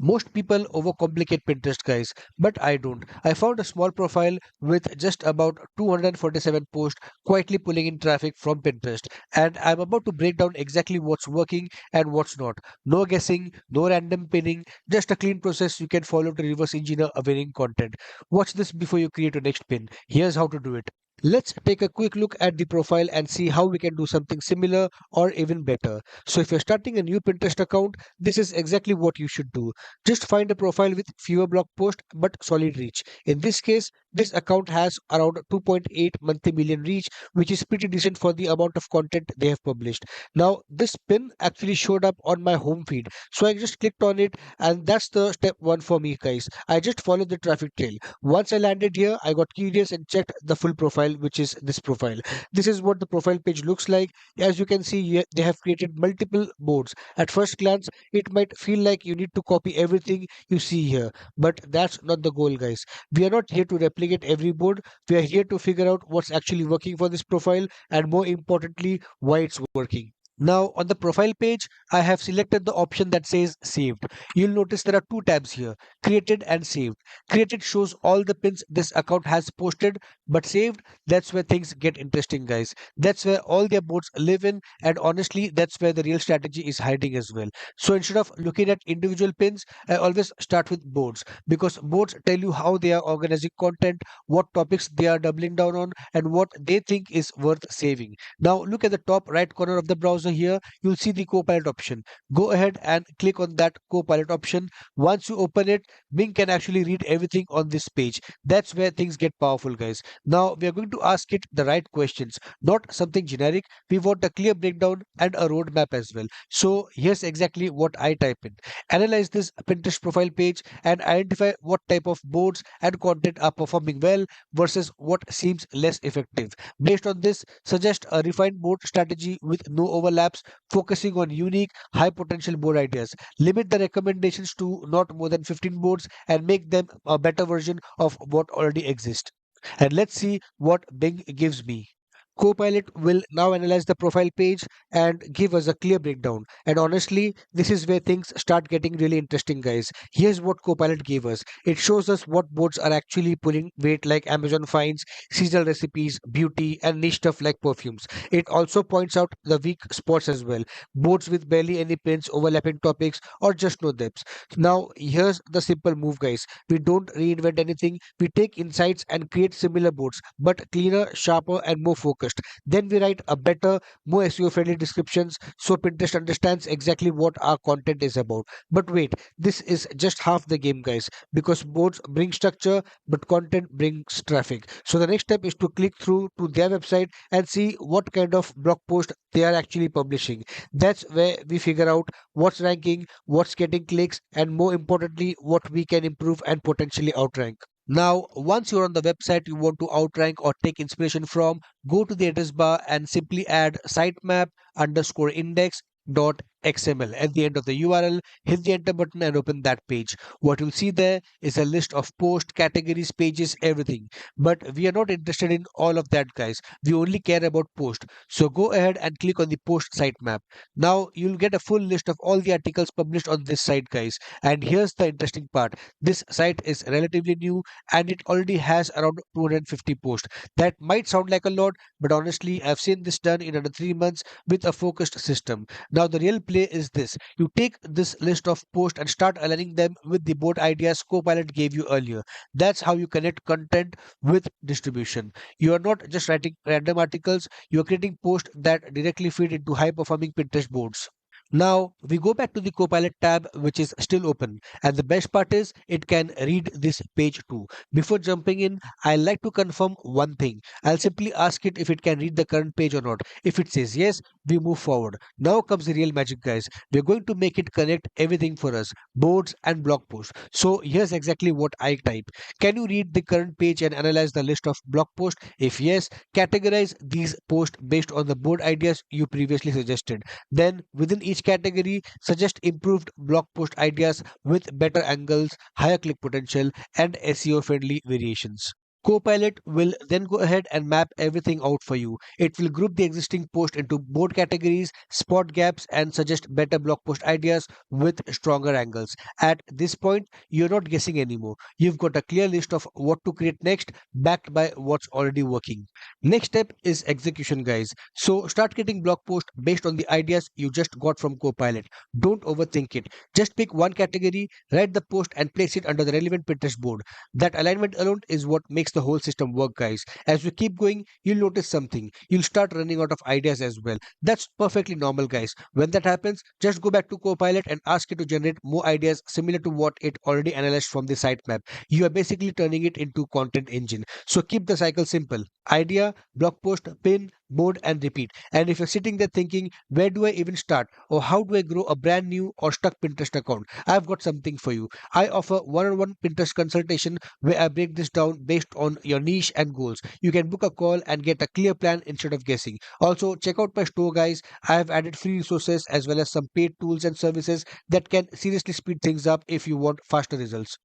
Most people overcomplicate Pinterest, guys, but I don't. I found a small profile with just about 247 posts quietly pulling in traffic from Pinterest, and I'm about to break down exactly what's working and what's not. No guessing, no random pinning, just a clean process you can follow to reverse engineer a winning content. Watch this before you create your next pin. Here's how to do it. Let's take a quick look at the profile and see how we can do something similar or even better. So if you're starting a new Pinterest account, this is exactly what you should do. Just find a profile with fewer blog posts but solid reach. In this case, this account has around 2.8 monthly million reach, which is pretty decent for the amount of content they have published. Now, this pin actually showed up on my home feed. So I just clicked on it, and that's the step one for me, guys. I just followed the traffic trail. Once I landed here, I got curious and checked the full profile, which is this profile. This is what the profile page looks like. As you can see, they have created multiple boards. At first glance, it might feel like you need to copy everything you see here, but that's not the goal, guys. We are not here to replicate every board. We are here to figure out what's actually working for this profile and, more importantly, why it's working. Now, on the profile page, I have selected the option that says saved. You'll notice there are two tabs here, created and saved. Created shows all the pins this account has posted, but saved, that's where things get interesting, guys. That's where all their boards live in, and honestly, that's where the real strategy is hiding as well. So instead of looking at individual pins, I always start with boards, because boards tell you how they are organizing content, what topics they are doubling down on, and what they think is worth saving. Now look at the top right corner of the browser here. You'll see the Copilot option. Go ahead and click on that Copilot option. Once you open it, Bing can actually read everything on this page. That's where things get powerful, guys. Now we are going to ask it the right questions, not something generic. We want a clear breakdown and a roadmap as well. So here's exactly what I type in. Analyze this Pinterest profile page and identify what type of boards and content are performing well versus what seems less effective. Based on this, suggest a refined board strategy with no overlaps, focusing on unique, high potential board ideas. Limit the recommendations to not more than 15 boards and make them a better version of what already exists. And let's see what Bing gives me. Copilot will now analyze the profile page and give us a clear breakdown. And honestly, this is where things start getting really interesting, guys. Here's what Copilot gave us. It shows us what boards are actually pulling weight, like Amazon finds, seasonal recipes, beauty, and niche stuff like perfumes. It also points out the weak spots as well. Boards with barely any pins, overlapping topics, or just no depths. Now, here's the simple move, guys. We don't reinvent anything. We take insights and create similar boards, but cleaner, sharper, and more focused. Then we write a better, more SEO friendly descriptions so Pinterest understands exactly what our content is about. But wait, this is just half the game, guys, because boards bring structure, but content brings traffic. So the next step is to click through to their website and see what kind of blog post they are actually publishing. That's where we figure out what's ranking, what's getting clicks, and more importantly, what we can improve and potentially outrank. Now, once you're on the website you want to outrank or take inspiration from, go to the address bar and simply add sitemap underscore index dot XML at the end of the URL. Hit the enter button and open that page. What you'll see there is a list of post categories, pages, everything. But we are not interested in all of that, guys. We only care about post. So go ahead and click on the post sitemap. Now you'll get a full list of all the articles published on this site, guys. And here's the interesting part. This site is relatively new and it already has around 250 posts. That might sound like a lot, but honestly, I've seen this done in under 3 months with a focused system. Now, the real play is this: you take this list of posts and start aligning them with the board ideas Copilot gave you earlier. That's how you connect content with distribution. You are not just writing random articles, you are creating posts that directly feed into high performing Pinterest boards. Now we go back to the Copilot tab, which is still open. And the best part is it can read this page too. Before jumping in, I like to confirm one thing. I'll simply ask it if it can read the current page or not. If it says yes, we move forward. Now comes the real magic, guys. We're going to make it connect everything for us, boards and blog posts. So here's exactly what I type. Can you read the current page and analyze the list of blog posts? If yes, categorize these posts based on the board ideas you previously suggested. Then, within each category, suggest improved blog post ideas with better angles, higher click potential, and SEO friendly variations. Copilot will then go ahead and map everything out for you. It will group the existing post into bold categories, spot gaps, and suggest better blog post ideas with stronger angles. At this point, you're not guessing anymore. You've got a clear list of what to create next, backed by what's already working. Next step is execution, guys. So start creating blog posts based on the ideas you just got from Copilot. Don't overthink it. Just pick one category, write the post, and place it under the relevant Pinterest board. That alignment alone is what makes the whole system work, guys. As we keep going, you'll notice something. You'll start running out of ideas as well. That's perfectly normal, guys. When that happens, just go back to Copilot and ask it to generate more ideas similar to what it already analyzed from the sitemap. You are basically turning it into content engine. So keep the cycle simple. Idea, blog post, pin, board, and repeat. And if you're sitting there thinking, where do I even start? Or how do I grow a brand new or stuck Pinterest account? I've got something for you. I offer one-on-one Pinterest consultation where I break this down based on your niche and goals. You can book a call and get a clear plan instead of guessing. Also, check out my store, guys. I have added free resources as well as some paid tools and services that can seriously speed things up if you want faster results.